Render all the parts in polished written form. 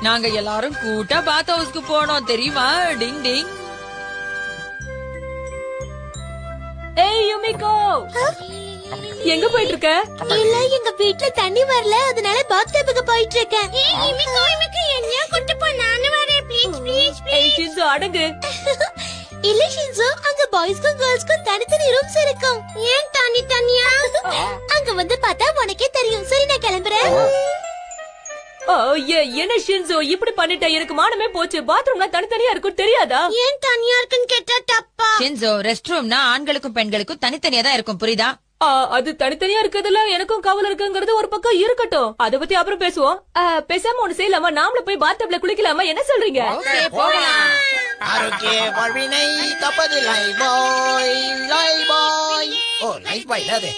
நாங்க எல்லாரும் கூட்டா பாத் ஹவுஸ்க்கு போனோம் தெரியுமா? டிங் டிங். ஏய் யுமிகோ, எங்க போயிட்டு இருக்க? இல்ல, எங்க வீட்ல தண்ணி வரல, அதனால பாத்டப்புக்கு போயிட்டு இருக்கேன். யுமிகோ என்ன கூட்டி போ, நானு வரேன். ப்ளீஸ் ப்ளீஸ் ஏய் ப்ளீஸ். ஷின்சோ அடங்கு. இல்ல ஷின்சோ, அங்க பாய்ஸ்க்கும் கேர்ள்ஸ்க்கும் தனித்தனி ரூம்ஸ் இருக்கும். ஏன் தனியா? அங்க வந்து பார்த்தா உனக்கே தெரியும். சரி, நான் கிளம்புறேன். என்ன ஷின்சோ இப்படி பண்ணிட்ட? எனக்கு மானமே போச்சு. பாத்ரூம்ல தனித்தனியா இருக்கும் தெரியாதா? ஏன் தனியா இருக்குன்னு கேட்டா தப்பா? ஷின்சோ, ரெஸ்ட் ரூம்னா ஆண்களுக்கும் பெண்களுக்கும் தனித்தனியா தான் இருக்கும், புரியுதா? அது தனித்தனியா இருக்கிறதுல எனக்கும் கவலை இருக்குங்கிறது ஒரு பக்கம் இருக்கட்டும். அத பத்தி அப்புறம் பேசுவோம். பேசாம ஒண்ணு செய்யலாமா? நாமள போய் பாத்டப்ல குளிக்கலாமா? என்ன சொல்றீங்க? ஆரோக்கிய வாழ்வினை தப்பதில்லை பாய் லை பாய். ஓ லைஃப் பாய் அது.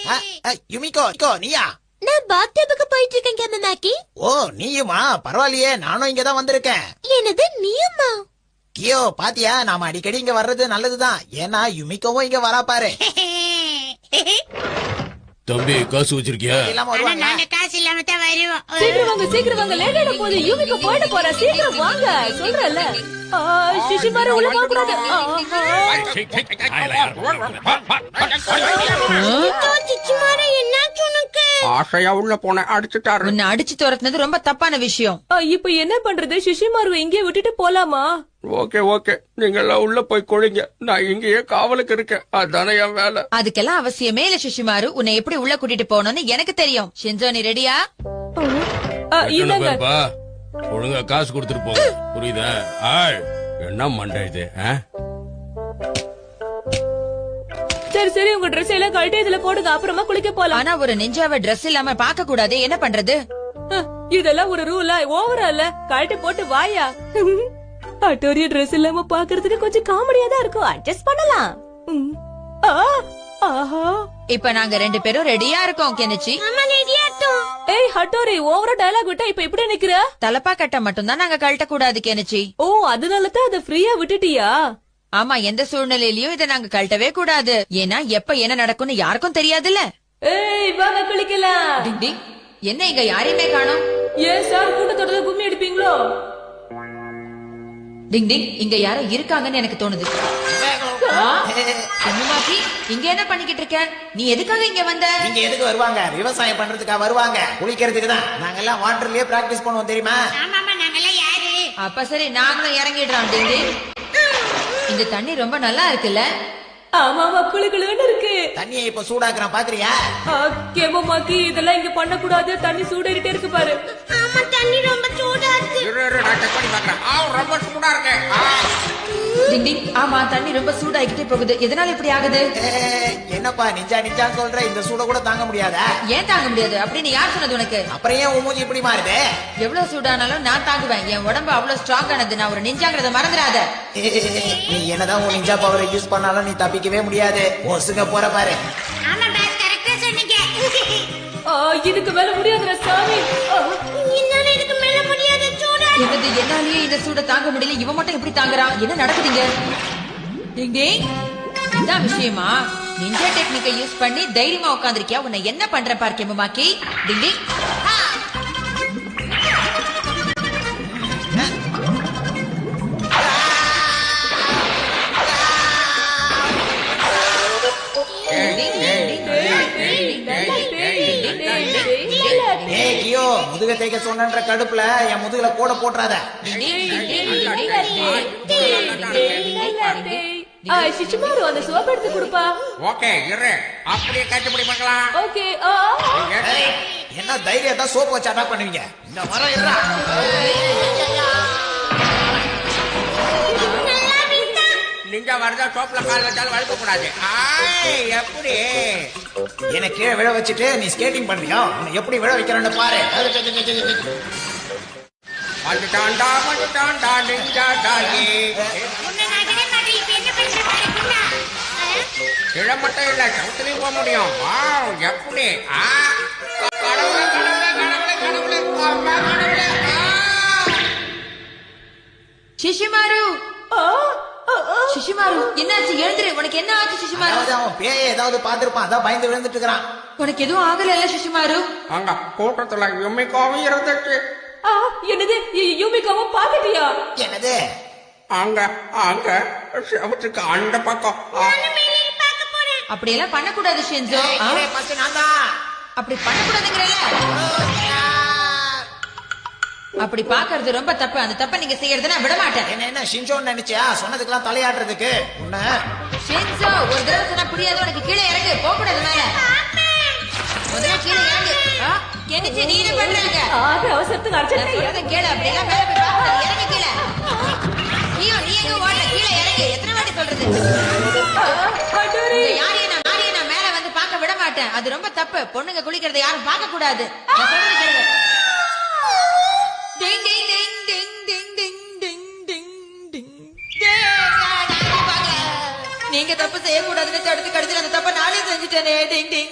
யுமிகோ நீயா? நான் பாத்டப்புக்கு போயிட்டு இருக்கேன் கேமமாக்கி. ஓ நீயுமா? பரவாயில்லையே, நானும் இங்கதான் வந்திருக்கேன். என்னது நீயுமா? கியோ பாத்தியா, நாம அடிக்கடி இங்க வர்றது நல்லதுதான். ஏன்னா யுமிகோவும் இங்க வரா பாரு. தம்பி காசு வச்சிருக்கியா? இல்லாம வருவாங்க. காசு இல்லாம தான் வருவோம். சீக்கிரம் வாங்க. லேட் ஆயிட போகுது. யூமிகோ போயிட போறா. சீக்கிரம் வாங்க சொல்றல. சிஷிமாரு உள்ள போக கூடாது. ஆசையா உள்ள போன அடிச்சுட்டாரு. உன்னை அடிச்சு துரத்துனது ரொம்ப தப்பான விஷயம். இப்ப என்ன பண்றது? சிஷிமாரு இங்கே விட்டுட்டு போலாமா? ஓகே நீங்க எல்லாம் உள்ள போய் கொழுங்க. நான் இங்கேயே காவலுக்கு இருக்கேன். அதானே என் வேலை. அதுக்கெல்லாம் அவசியமே இல்ல சிஷிமாரு. உன்னை எப்படி உள்ள கூட்டிட்டு போகணும்னு எனக்கு தெரியும். ஷின்சோ, நீ ரெடியா? இல்லங்க. ஒழுங்கா காசு கொடுத்துட்டு போங்க, புரியுதா? என்ன மண்டை இது? சரி உங்க ட்ரெஸ் எல்லாம் கழட்டி இதுல போடுங்க. அப்புறமா குளிக்க போலாம். ஆனா ஒரு நெஞ்சாவ ட்ரெஸ் இல்லாம பாக்க கூடாது. என்ன பண்றது? இதெல்லாம் ஒரு ரூலா? ஓவரா இல்ல? கழட்டி போட்டு வாயா. அட்டோரிய ட்ரெஸ் இல்லாம பாக்குறதுக்கு கொஞ்சம் காமெடியா தான் இருக்கும். அட்ஜஸ்ட் பண்ணலாம். இப்ப நாங்க 2 பேரும் ரெடியா இருக்கோம் கெனிச்சி. ஏய் ஹட்டோரி, ஓவரா டயலாக் விட்டா இப்ப இப்படி நிக்கிற? தலப்பா கட்ட மட்டும் தான் நாங்க கழட்ட கூடாது கெனிச்சி. ஓ, அதனாலதான் அதை ஃப்ரீயா விட்டுட்டியா? ஆமா, எந்த சூழ்நிலையிலயும் இதை நாங்க கழட்டவே கூடாது. ஏன்னா எப்ப என்ன நடக்கும்னு யாருக்கும் தெரியாதுல்ல. ஏய் வாங்க குளிக்கலாம். டிங் டிங். என்ன இங்க யாரையுமே காணோம்? ஏன் சார் கூட்டத்தோட கும்மி அடிப்பீங்களோ? டிங் டிங், இங்க யாரோ இருக்காங்கன்னு எனக்கு தோணுது. கண்ணுமாக்கி, இங்க என்ன பண்ணிக்கிட்டு இருக்க? நீ எதுக்காக இங்க வந்த? இங்க எதுக்கு வருவாங்க? விவசாயம் பண்றதுக்காக வருவாங்க. குளிக்கிறதுக்கு தான். நாங்கெல்லாம் வாட்டர்லயே பிராக்டிஸ் பண்ணுவோம் தெரியுமா? அப்ப சரி, நாங்களும் இறங்கிடுறோம். டிங் டிங், இந்த தண்ணி ரொம்ப நல்லா இருக்குல்ல? ஆமாமா, குளுகுளுன்னு இருக்கு. தண்ணியை இப்ப சூடாக்குறான் பாக்குறியா? கேமமாக்கி, இதெல்லாம் இங்க பண்ண கூடாது. தண்ணி சூடேறிட்டே இருக்கு பாரு. ஆமா, தண்ணி ரொம்ப சூடா இருக்கு. நான் செக் பண்ணி பாக்குறேன். ரொம்ப சூடா இருக்கு. டிங் டிங், ஆமா தண்ணி ரொம்ப சூடாகிட்டே போகுது. எதனால இப்படி ஆகுது? என்னப்பா நிஞ்சான்னு சொல்ற? இந்த சூட கூட தாங்க முடியாதா? ஏன் தாங்க முடியாது அப்படின்னு யார் சொன்னது உனக்கு? அப்புறம் ஏன் உன் மூஞ்சி இப்படி மாறுது? எவ்வளவு சூடானாலும் நான் தாங்குவேன். என் உடம்பு அவ்வளவு ஸ்ட்ராங் ஆனது. நான் ஒரு நிஞ்சாங்கிறத மறந்துடாத. நீ என்னதான் உன் நிஞ்சா பவரை யூஸ் பண்ணாலும் நீ தப்பிக்கவே முடியாது. ஒசுங்க போற பாரு. ஆமா பாஸ், கரெக்ட்டா சொன்னீங்க. இதுக்கு மேல முடியாதுடா சாமி. என்னால இதுக்கு மேல முடியாது. சூடா என்னது, என்னாலேயே இந்த சூட தாங்க முடியல. இவன் மட்டும் எப்படி தாங்குறான்? என்ன நடக்குதுங்க? டிங் டிங், இதான் விஷயமா? நிஞ்சா டெக்னிக்கை யூஸ் பண்ணி தைரியமா உட்கார்ந்திருக்கியா? உன்னை என்ன பண்ற பார் கெமுமாக்கி. டிங் டிங், முதுக தேய்க்க சொன்ன கடுப்புல என் முதுகுல போட போட்டுறாத. சிச்சுமாரு, அந்த சோப் எடுத்து கொடுப்பா. ஓகே இரு, அப்படியே கட்டுப்படி பண்ணலாம். ஓகே. என்ன தைரியத்தை சோப்பு வச்சு அட்டாக் பண்ணுவீங்க? இந்த மரம் இருடா. நீங்க வரதா சோப்ல கால் வச்சாலும் வழுக்க கூடாது. எப்படி என்ன கீழே விழ வச்சுட்டு நீ ஸ்கேட்டிங் பண்றியா? உன்னை எப்படி விழ வைக்கிறேன்னு பாரு. கிழ மட்டும் இல்ல, சவுத்துலயும் போக முடியும். எப்படி? சிஷிமாரு, சிஷிமாரு என்னாச்சு? எழுந்துரு. உனக்கு என்ன ஆச்சு சிஷிமாரு? அவன் பேய ஏதாவது பாத்துருப்பான், அதான் பயந்து விழுந்துட்டு இருக்கிறான். உனக்கு எதுவும் ஆகல இல்ல சிஷிமாரு? அங்க கூட்டத்துல யுமிகோவும் இருந்துச்சு. என்னது யூமிகாவை பாத்துட்டியா? என்னது? அங்க அங்க செவத்துக்கு அந்த பக்கம். அப்படி எல்லாம் பண்ணக்கூடாது ஷின்சோ. ஃபர்ஸ்ட் நான் தான். அப்படி பண்ணக்கூடாதுங்கறல. அப்படி பாக்குறது ரொம்ப தப்பு. அந்த தப்ப நீங்க செய்யறத நான் விட மாட்டேன். என்ன ஷின்சோன்னு நினைச்சியா? சொன்னதுக்கெல்லாம் தலையாடுறதுக்கு உன்ன. ஷின்சோ ஒரு தடவை சொன்னா புரியாது உனக்கு. கீழே இறங்கு. போக கூடாது மேல. முதல்ல கீழே இறங்கு. கெனிச்சி நீ என்ன பண்றீங்க? அவசரத்துக்கு அடிச்சா கேளு. அப்படி எல்லாம் மேல போய் பாக்காத. இறங்கு கீழே. நீ எங்க ஓடுற? கீழே இறங்கு. எத்தனை வாட்டி சொல்றது? யாரையும் நான் மேல வந்து பார்க்க விட மாட்டேன். அது ரொம்ப தப்பு. பொண்ணுங்க குளிக்கிறத யாரும் பார்க்க கூடாது. நான் சொல்றது கேளுங்க. டிங் டிங் டிங் டிங் டிங் டிங் டிங் டிங் டிங். நீங்க தப்பு செய்யக்கூடாதுன்னு தடுத்து கடைசியில் அந்த தப்ப நானே செஞ்சுட்டேனே. டிங் டிங்.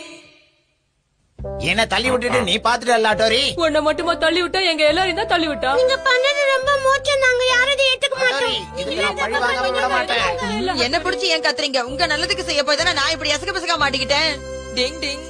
என்ன தள்ளி விட்டுட்டு நீ பாத்துட்டல்ல டோரி? உன்னை மட்டுமா தள்ளி விட்டா? எங்க எல்லாரையும் தான் தள்ளி விட்டா. நீங்க பண்ணது ரொம்ப மோசம். நாங்க யாரும் இதை ஏத்துக்க டோரி, இதுக்கு நான் பழி வாங்காம விட மாட்டேன். என்ன பிடிச்சி ஏன் கத்துறீங்க? உங்க நல்லதுக்கு செய்ய போய் தானே நான் இப்படி அசக பசகா மாட்டிக்கிட்டேன். டிங் டிங்.